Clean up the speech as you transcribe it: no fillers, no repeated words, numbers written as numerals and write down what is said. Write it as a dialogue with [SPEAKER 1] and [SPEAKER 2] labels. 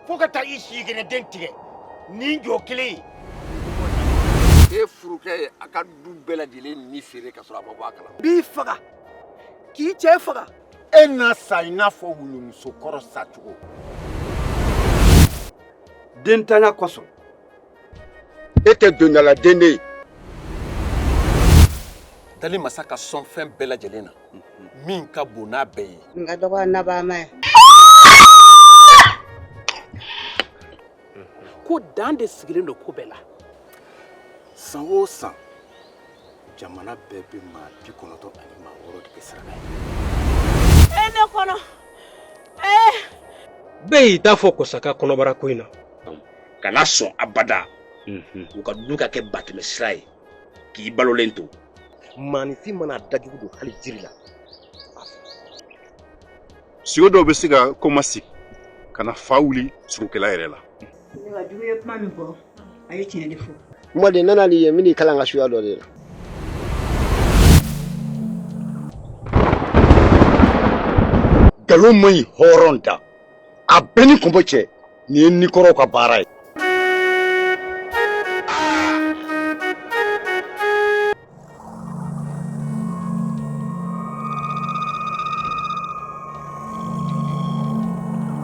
[SPEAKER 1] fo ka taa I si gɛnɛ den tigɛ ni jɔ kelen
[SPEAKER 2] e furukɛ a ka du bɛɛ lajɛlen ni feere ka sɔrɔ a ma bɔ a kala
[SPEAKER 3] b'i faga k'i cɛ faga
[SPEAKER 1] e na sa I n'a fɔ wulumuso kɔrɔ sacogo
[SPEAKER 3] den tanya kosɔn
[SPEAKER 2] e tɛ dondala den de ye dali masa ka sɔn fɛn bɛɛ lajɛlen na min ka bon n'a bɛɛ ye
[SPEAKER 4] n ka dɔgɔ nabama ye
[SPEAKER 3] ko dan de sigilen don ko bɛɛ la
[SPEAKER 2] san o san jamana bɛɛ bɛ maa 96 de kɛ saraka ye
[SPEAKER 4] ne kɔnɔ
[SPEAKER 5] bɛɛ y'i ta fɔ kɔsaka kɔnɔbara ko in na
[SPEAKER 6] kana sɔn abada u ka du ka kɛ batɛmɛ sira ye k'i balolen to
[SPEAKER 5] maanifin mana dajugu don hali jiri la
[SPEAKER 7] sigo dɔw bɛ se ka komasi ka na fa wuli sugukɛla yɛrɛ la
[SPEAKER 4] ne ka jugu ye kuma min fɔ a ye tiɲɛ de fɔ
[SPEAKER 8] kuma de nana ni ye min kalan ka suya dɔ de la
[SPEAKER 2] nkalon man ɲi hɔrɔn da a bɛɛ ni kunbɔ cɛ nin ye nikɔrɔw ka baara ye